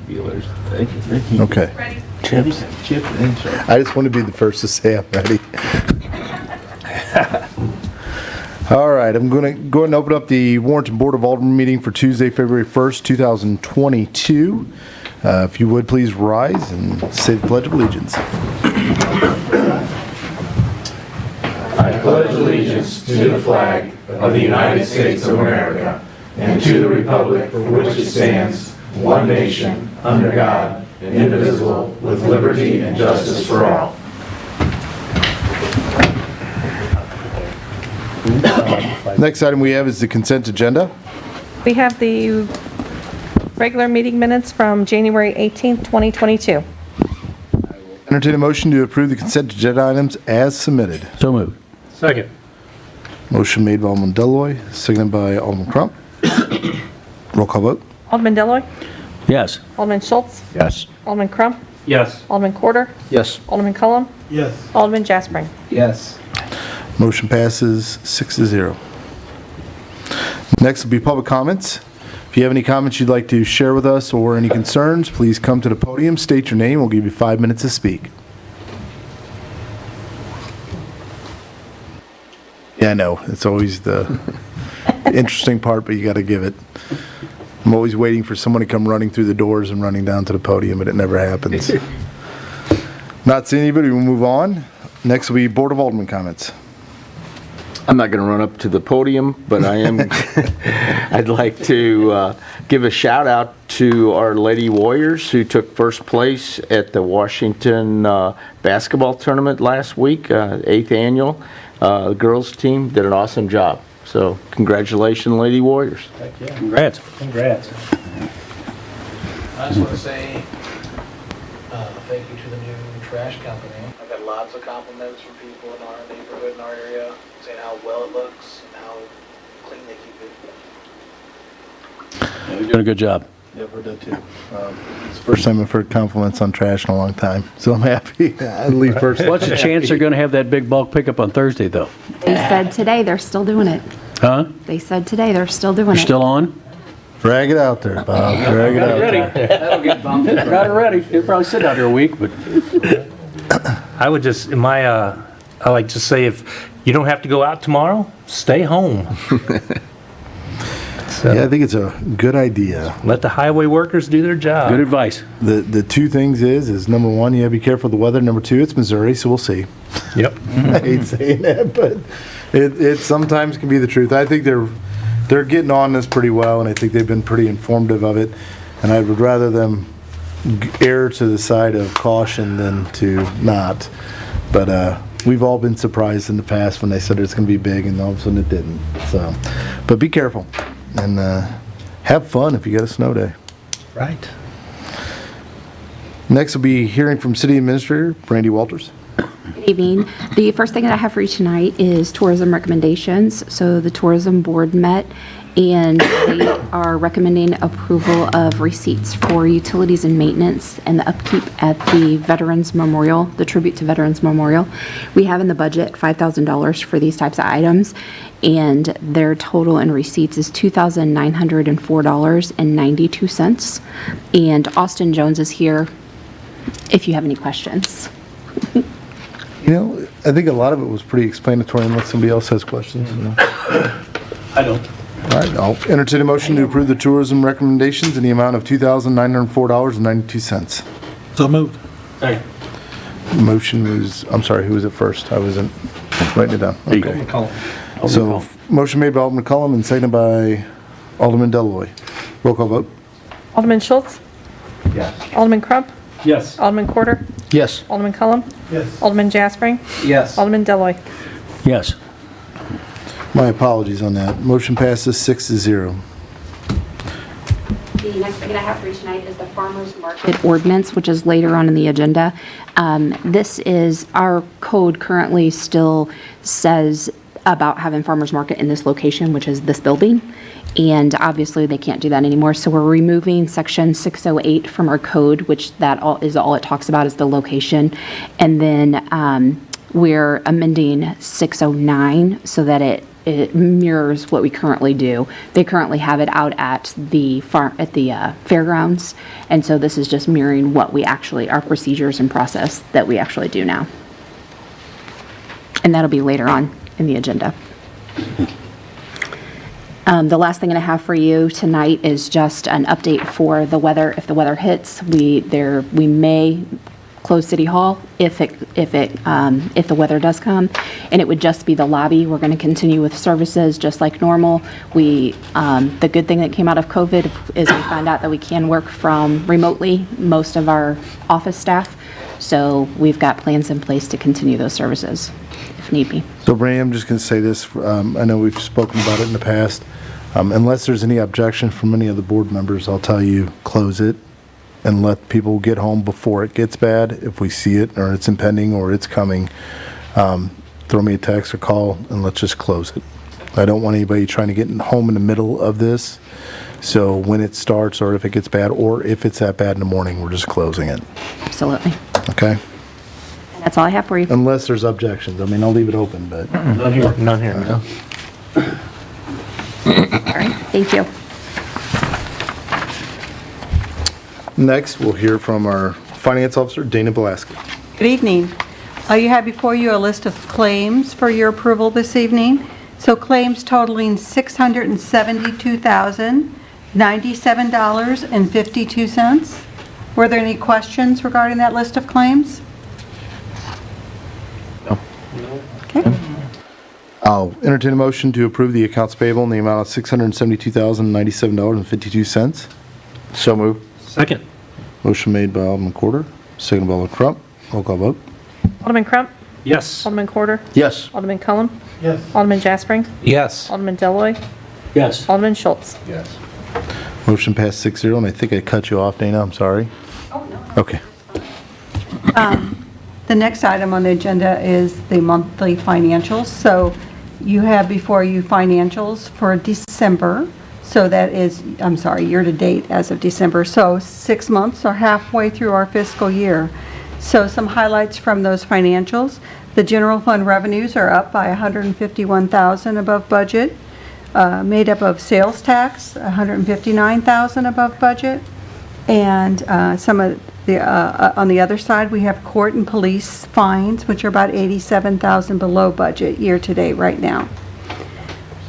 feelers. Thank you. Okay. Ready? Chips and chips. I just want to be the first to say I'm ready. All right, I'm going to go ahead and open up the Warrenton Board of Alderman meeting for Tuesday, February 1st, 2022. If you would please rise and say the Pledge of Allegiance. I pledge allegiance to the flag of the United States of America and to the republic for which it stands, one nation, under God, indivisible, with liberty and justice for all. Next item we have is the consent agenda. We have the regular meeting minutes from January 18th, 2022. Entertain a motion to approve the consent agenda items as submitted. So moved. Second. Motion made by Alderman Deloy, seconded by Alderman Crump. Roll call vote. Alderman Deloy, Yes. Alderman Schultz, Yes. Alderman Crump, Yes. Alderman Corder, Yes. Alderman Cullum, Yes. Alderman Jaspering. Yes. Motion passes 6-0. Next will be public comments. If you have any comments you'd like to share with us or any concerns, please come to the podium, state your name, we'll give you 5 minutes to speak. Yeah, I know, it's always the interesting part, but you got to give it. I'm always waiting for someone to come running through the doors and running down to the podium, but it never happens. Not seeing anybody, we'll move on. Next will be Board of Alderman comments. I'm not going to run up to the podium, but I am. I'd like to give a shout out to our Lady Warriors who took first place at the Washington basketball tournament last week, 8th annual. The girls team did an awesome job. So congratulations, Lady Warriors. Congrats. Congrats. I just want to say thank you to the new trash company. I've got lots of compliments from people in our neighborhood, in our area, saying how well it looks and how clean they keep it. You're doing a good job. Yeah, I've heard that too. It's the first time I've heard compliments on trash in a long time, so I'm happy. At least first. What's the chance they're going to have that big bulk pickup on Thursday, though? They said today they're still doing it. Huh? They said today they're still doing You're it. still on? Drag it out there, Bob. Drag it out there. That'll get bumped. Got it ready. You'll probably sit out here a week, but I would just, I like to say, if you don't have to go out tomorrow, stay home. So, Yeah, I think it's a good idea. let the highway workers do their job. good advice. The two things is number one, you gotta be careful of the weather. Number two, it's Missouri, so we'll see. Yep. I hate saying that, but it sometimes can be the truth. I think they're getting on this pretty well, and I think they've been pretty informative of it. And I would rather them err to the side of caution than to not. But we've all been surprised in the past when they said it's going to be big, and all of a sudden it didn't. So, but be careful and have fun if you got a snow day. Right. Next will be hearing from City Administrator Brandy Walters. Good evening. The first thing that I have for you tonight is tourism recommendations. So the tourism board met and they are recommending approval of receipts for utilities and maintenance and the upkeep at the Veterans Memorial, the tribute to Veterans Memorial. We have in the budget $5,000 for these types of items, and their total in receipts is $2,904.92. And Austin Jones is here if you have any questions. You know, I think a lot of it was pretty explanatory unless somebody else has questions. You know. I don't. All right, I'll entertain a motion to approve the tourism recommendations in the amount of $2,904.92. So moved. Motion was, I'm sorry, who was it first? I wasn't writing it down. There you Okay. go. So, motion made by Alderman Cullum and seconded by Alderman Deloy. Roll call vote. Alderman Schultz, Yes. Alderman Crump, Yes. Alderman Corder, Yes. Alderman Cullum, Yes. Alderman Jaspering, Yes. Alderman Deloy. Yes. My apologies on that. Motion passes 6-0. The next thing that I have for you tonight is the farmer's market ordinance, which is later on in the agenda. This is, our code currently still says about having farmer's market in this location, which is this building. And obviously they can't do that anymore. So we're removing section 608 from our code, which that is all it talks about is the location. And then we're amending 609 so that it it mirrors what we currently do. They currently have it out at the fairgrounds, and so this is just mirroring what we actually, our procedures and process that we actually do now. And that'll be later on in the agenda. The last thing that I have for you tonight is just an update for the weather. If the weather hits, we may close City Hall if the weather does come, and it would just be the lobby. We're going to continue with services just like normal. The good thing that came out of COVID is we found out that we can work from remotely, most of our office staff. So we've got plans in place to continue those services if need be. So Brandy, I'm just going to say this, I know we've spoken about it in the past. Unless there's any objection from any of the board members, I'll tell you, close it and let people get home before it gets bad. If we see it or it's impending or it's coming, throw me a text or call and let's just close it. I don't want anybody trying to get home in the middle of this. So when it starts or if it gets bad or if it's that bad in the morning, we're just closing it. Absolutely. Okay? That's all I have for you. Unless there's objections. I mean, I'll leave it open, but. None here. None here, no. All right, thank you. Next, we'll hear from our finance officer, Dana Belaski. Good evening. You have before you a list of claims for your approval this evening. So claims totaling $672,097.52. Were there any questions regarding that list of claims? No. Okay. I'll entertain a motion to approve the accounts payable in the amount of $672,097.52. So moved. Second. Motion made by Alderman Quarter, seconded by Alderman Crump. Roll call vote. Alderman Crump, Yes. Alderman Quarter, Yes. Alderman Cullum, Yes. Alderman Jaspering, Yes. Alderman Deloy, Yes. Alderman Schultz. Yes. Motion passed 6-0, and I think I cut you off, Dana. I'm sorry. Oh, no. Okay. The next item on the agenda is the monthly financials. So you have before you financials for December. So that is, I'm sorry, year-to-date as of December. So 6 months or halfway through our fiscal year. So some highlights from those financials. The general fund revenues are up by $151,000 above budget, made up of sales tax, $159,000 above budget, and some of the on the other side we have court and police fines, which are about $87,000 below budget year-to-date right now.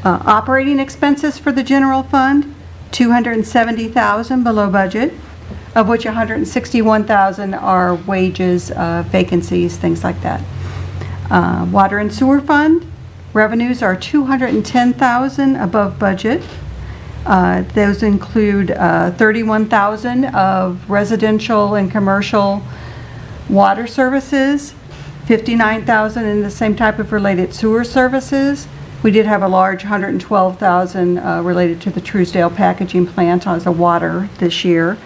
Operating expenses for the general fund, $270,000 below budget, of which $161,000 are wages, vacancies, things like that. Water and sewer fund, revenues are $210,000 above budget. Those include $31,000 of residential and commercial water services, $59,000 in the same type of related sewer services. We did have a large $112,000 related to the Truesdale packaging plant as a water this year.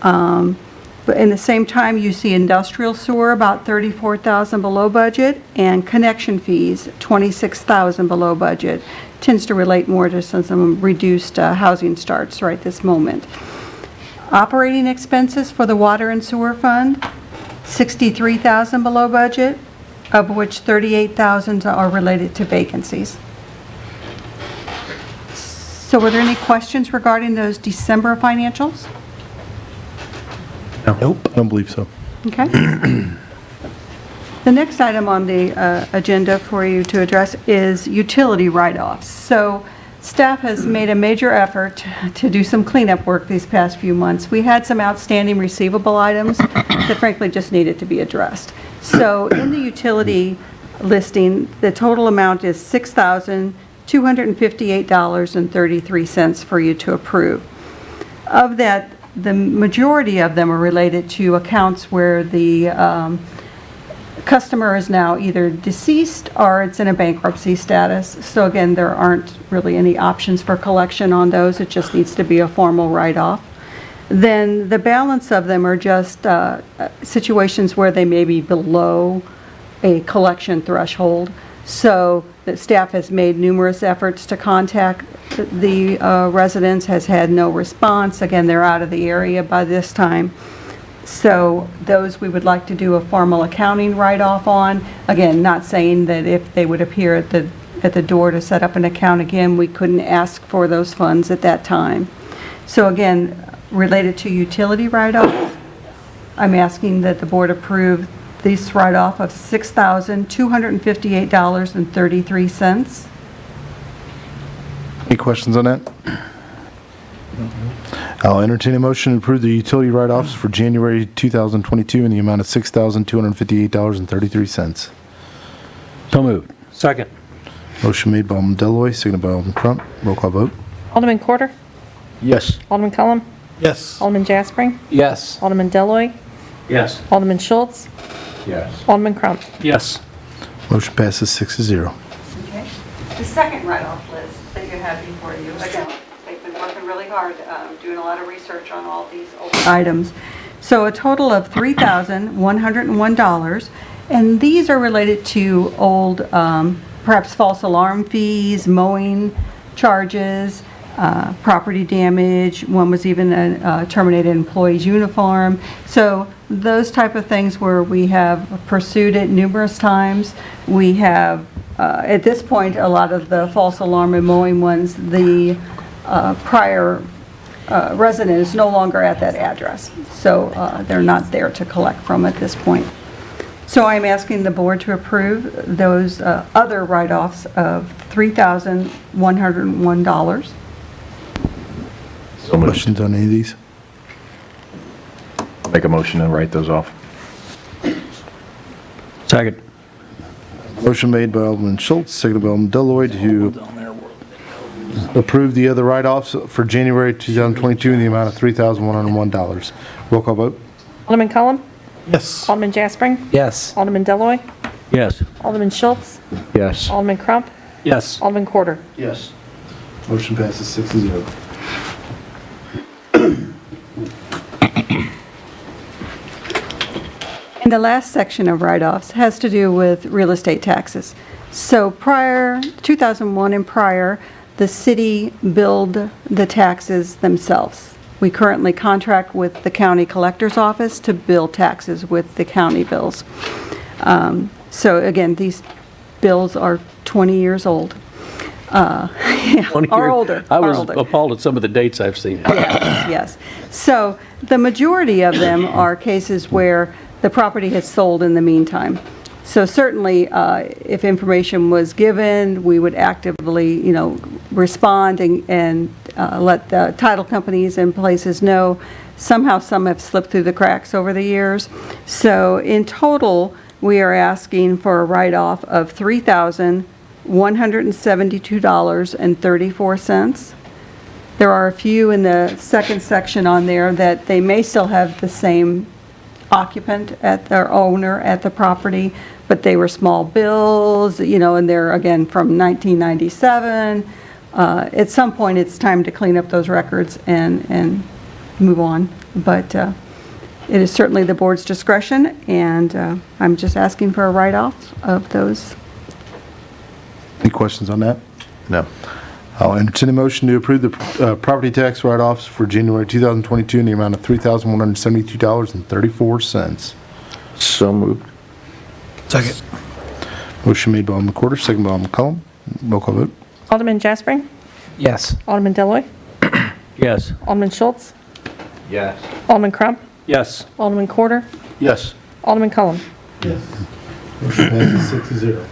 But in the same time, you see industrial sewer about $34,000 below budget, and connection fees $26,000 below budget. Tends to relate more to some reduced housing starts right this moment. Operating expenses for the water and sewer fund, $63,000 below budget, of which $38,000 are related to vacancies. So were there any questions regarding those December financials? Nope. I don't believe so. Okay. The next item on the agenda for you to address is utility write-offs. So staff has made a major effort to do some cleanup work these past few months. We had some outstanding receivable items that frankly just needed to be addressed. So in the utility listing, the total amount is $6,258.33 for you to approve. Of that, the majority of them are related to accounts where the customer is now either deceased or it's in a bankruptcy status. So again, there aren't really any options for collection on those. It just needs to be a formal write-off. Then the balance of them are just situations where they may be below a collection threshold. So the staff has made numerous efforts to contact the residents, has had no response. Again, they're out of the area by this time. So those we would like to do a formal accounting write-off on. Again, not saying that if they would appear at the at the door to set up an account again. We couldn't ask for those funds at that time. So again, related to utility write-offs, I'm asking that the board approve this write-off of $6,258.33. Any questions on that? I'll entertain a motion to approve the utility write-offs for January 2022 in the amount of $6,258.33. So moved. Second. Motion made by Alderman Deloy, seconded by Alderman Crump. Roll call vote. Alderman Quarter, Yes. Alderman Cullum, Yes. Alderman Jaspering, Yes. Alderman Deloy, Yes. Alderman Schultz, Yes. Alderman Crump. Yes. Motion passes 6-0. Okay. The second write-off list that you have before you, again, they've been working really hard, doing a lot of research on all these old items. So a total of $3,101, and these are related to old, perhaps false alarm fees, mowing charges, property damage. One was even a terminated employee's uniform. So those type of things where we have pursued it numerous times. We have, at this point, a lot of the false alarm and mowing ones, the prior resident is no longer at that address. So they're not there to collect from at this point. So I'm asking the board to approve those other write-offs of $3,101. So moved. Questions on any of these? Make a motion to write those off. Second. Motion made by Alderman Schultz, seconded by Alderman Deloy to approve the other write-offs for January 2022 in the amount of $3,101. Roll call vote. Alderman Cullum, Yes. Alderman Jaspering, Yes. Alderman Deloy, Yes. Alderman Schultz, Yes. Alderman Crump, Yes. Alderman Quarter. Yes. Motion passes 6-0. And the last section of write-offs has to do with real estate taxes. So prior, 2001 and prior, the city billed the taxes themselves. We currently contract with the county collector's office to bill taxes with the county bills. So again, these bills are 20 years old. Or older. I or was older. appalled at some of the dates I've seen. Yes. So the majority of them are cases where the property has sold in the meantime. So certainly, if information was given, we would actively, respond and let the title companies and places know. Somehow, some have slipped through the cracks over the years. So in total, we are asking for a write-off of $3,172.34. There are a few in the second section on there that they may still have the same occupant at their owner at the property, but they were small bills, and they're, again, from 1997. At some point, it's time to clean up those records and move on. But it is certainly the board's discretion, and I'm just asking for a write-off of those. Any questions on that? No. I'll entertain a motion to approve the property tax write-offs for January 2022 in the amount of $3,172.34. So moved. Second. Motion made by Alderman Quarter, seconded by Alderman Cullum. Roll call vote. Alderman Jaspering, Yes. Alderman Deloy, Yes. Alderman Schultz, Yes. Alderman Crump, Yes. Alderman Quarter, Yes. Alderman Cullum. Yes. Motion passes 6-0.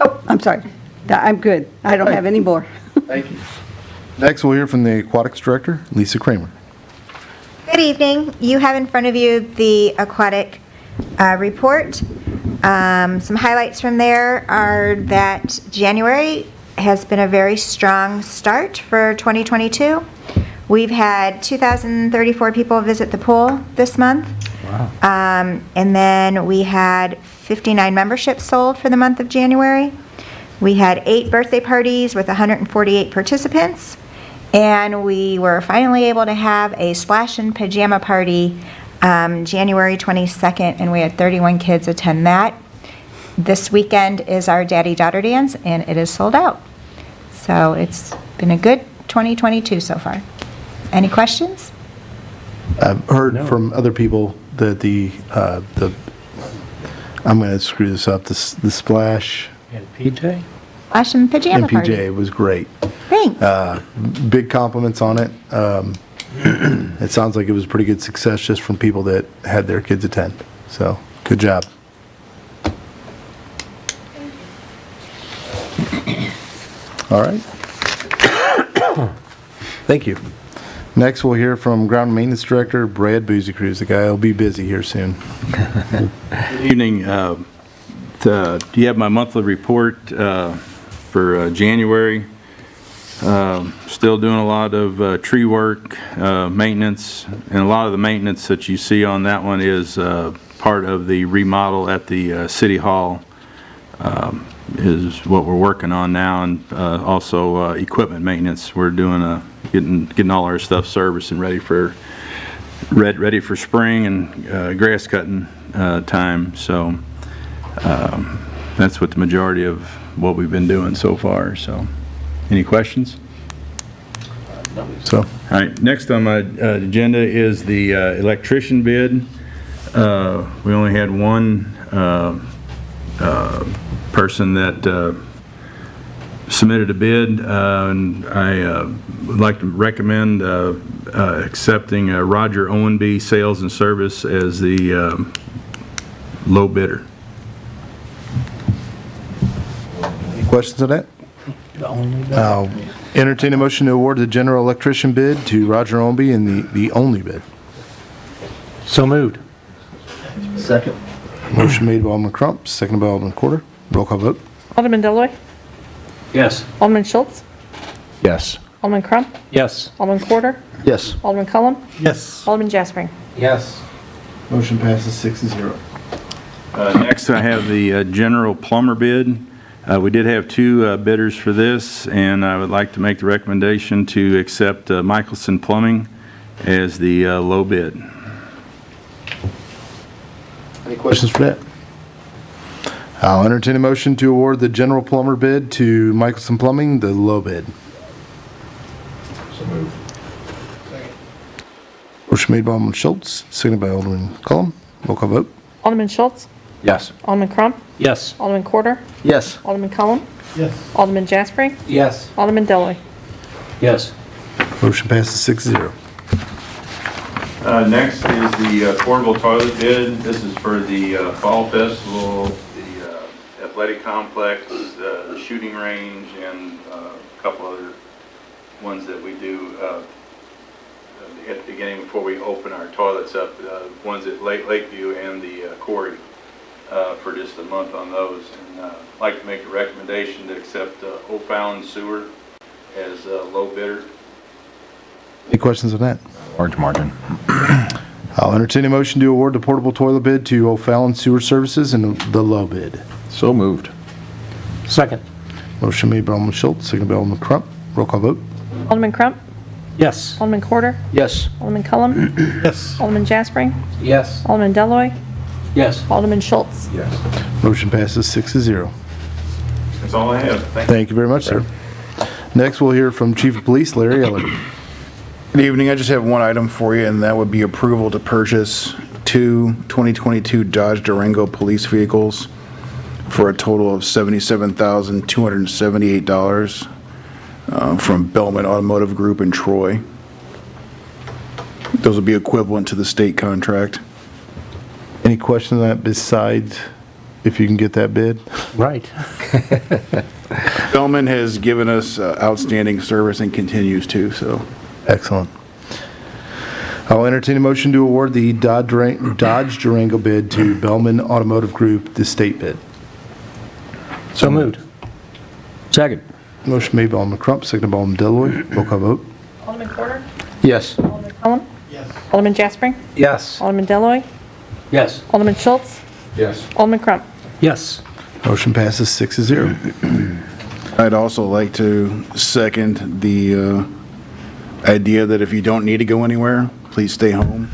Oh, I'm sorry. I'm good. I don't have any more. Thank you. Next, we'll hear from the Aquatics Director, Lisa Kramer. Good evening. You have in front of you the Aquatic Report. Some highlights from there are that January has been a very strong start for 2022. We've had 2,034 people visit the pool this month. Wow. And then we had 59 memberships sold for the month of January. We had 8 birthday parties with 148 participants. And we were finally able to have a splash and pajama party January 22nd, and we had 31 kids attend that. This weekend is our daddy-daughter dance, and it is sold out. So it's been a good 2022 so far. Any questions? I've heard from other people that I'm going to screw this up, the Splash And PJ? Flash and Pajama Party. MPJ was great. Thanks. Big compliments on it. It sounds like it was a pretty good success just from people that had their kids attend. So, good job. All right. Thank you. Next, we'll hear from Ground Maintenance Director Brad Boozy Cruz. The guy will be busy here soon. Good evening. Do you have my monthly report for January? Still doing a lot of tree work, maintenance, and a lot of the maintenance that you see on that one is part of the remodel at the City Hall. Is what we're working on now, and also equipment maintenance. We're doing getting all our stuff serviced and ready for spring and grass cutting time. So that's what the majority of what we've been doing so far. So, any questions? So, all right. Next on my agenda is the electrician bid. We only had one person that submitted a bid, and I would like to recommend accepting Roger Owenby Sales and Service as the low bidder. any questions on that? I'll entertain a motion to award the general electrician bid to Roger Ownby and the only bid. So moved. Second. Motion made by Alderman Crump, seconded by Alderman Quarter. Roll call vote. Alderman Deloy, Yes. Alderman Schultz, Yes. Alderman Crump, Yes. Alderman Quarter, Yes. Alderman Cullum, Yes. Alderman Jaspering. Yes. Motion passes 6-0. Next, I have the general plumber bid. We did have two bidders for this, and I would like to make the recommendation to accept Michelson Plumbing as the low bid. Any questions for that? I'll entertain a motion to award the general plumber bid to Michelson Plumbing, the low bid. So moved. Motion made by Alderman Schultz, seconded by Alderman Cullum. Roll call vote. Alderman Schultz, Yes. Alderman Crump, Yes. Alderman Quarter, Yes. Alderman Cullum, Yes. Alderman Jaspering, Yes. Alderman Deloy. Yes. Motion passes 6-0. Next is the portable toilet bid. This is for the Fall Festival, the athletic complex, the shooting range, and a couple other ones that we do at the beginning before we open our toilets up. Ones at Lakeview and the Quarry for just a month on those. And I'd like to make a recommendation to accept O'Fallon Sewer as a low bidder. Any questions on that? Large margin. I'll entertain a motion to award the portable toilet bid to O'Fallon Sewer Services and the low bid. So moved. Second. Motion made by Alderman Schultz, seconded by Alderman Crump. Roll call vote. Alderman Crump, Yes. Alderman Quarter, Yes. Alderman Cullum, Yes. Alderman Jaspering, Yes. Alderman Deloy, Yes. Alderman Schultz. Yes. Motion passes 6-0. That's all I have. Thank you. Thank you very much, sir. Next, we'll hear from Chief of Police Larry Elliott. Good evening. I just have one item for you, and that would be approval to purchase two 2022 Dodge Durango police vehicles for a total of $77,278 from Bellman Automotive Group in Troy. Those would be equivalent to the state contract. Any questions on that besides if you can get that bid? Right. Bellman has given us outstanding service and continues to, so. Excellent. I'll entertain a motion to award the Dodge Durango bid to Bellman Automotive Group, the state bid. So moved. Second. Motion made by Alderman Crump, seconded by Alderman Deloy. Roll call vote. Alderman Quarter, Yes. Alderman Cullum, Alderman Jaspering, Yes. Alderman Deloy, Yes. Alderman Schultz, Yes. Alderman Crump. Yes. Motion passes 6-0. I'd also like to second the idea that if you don't need to go anywhere, please stay home.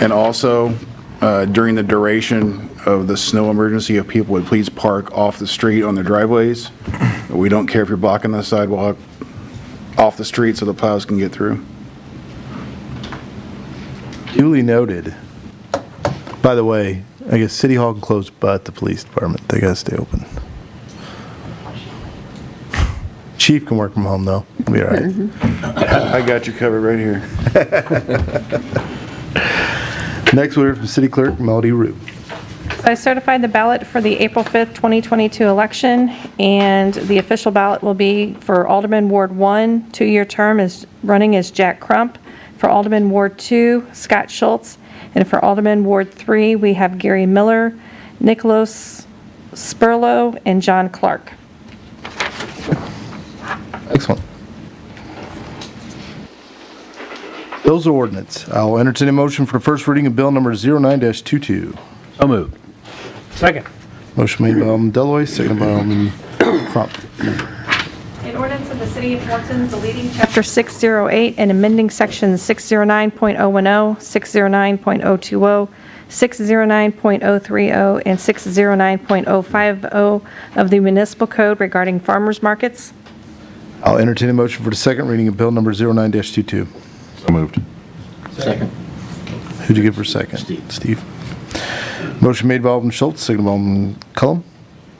And also, during the duration of the snow emergency, if people would please park off the street on their driveways. We don't care if you're blocking the sidewalk off the street so the plows can get through. Duly noted. By the way, I guess City Hall can close, but the police department, they gotta stay open. Chief can work from home, though. We'll be all right. I got you covered right here. Next, we'll hear from City Clerk Melody Root. I certified the ballot for the April 5th, 2022 election, and the official ballot will be for Alderman Ward 1, two-year term is running as Jack Crump. For Alderman Ward 2, Scott Schultz. And for Alderman Ward 3, we have Gary Miller, Nicholas Spurlow, and John Clark. Excellent. Bills or ordinance. I'll entertain a motion for the first reading of bill number 09-22. So moved. Second. Motion made by Alderman Deloy, seconded by Alderman Crump. An ordinance of the City of Warrenton deleting Chapter 608 and amending Sections 609.010, 609.020, 609.030, and 609.050 of the Municipal Code regarding farmers markets. I'll entertain a motion for the second reading of bill number 09-22. So moved. Second. Who'd you give for second? Steve. Motion made by Alderman Schultz, seconded by Alderman Cullum.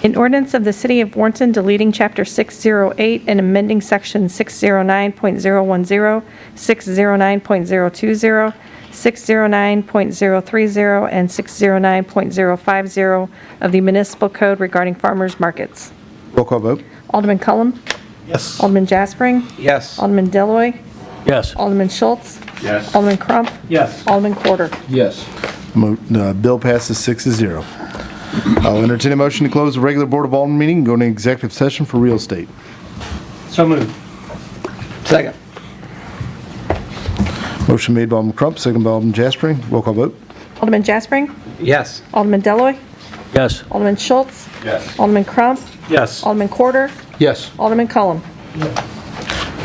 An ordinance of the City of Warrenton deleting Chapter 608 and amending Section 609.010, 609.020, 609.030, and 609.050 of the Municipal Code regarding farmers markets. Roll call vote. Alderman Cullum. Yes. Alderman Jaspering. Yes. Alderman Deloy. Yes. Alderman Schultz. Yes. Alderman Crump. Yes. Alderman Quarter. Yes. Bill passes 6-0. I'll entertain a motion to close the regular Board of Alderman meeting and go into executive session for real estate. So moved. Second. Motion made by Alderman Crump, seconded by Alderman Jaspering. Roll call vote. Alderman Jaspering. Yes. Alderman Deloy. Yes. Alderman Schultz. Yes. Alderman Crump. Yes. Alderman Quarter. Yes. Alderman Cullum.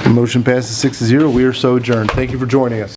The motion passes 6-0. We are so adjourned. Thank you for joining us.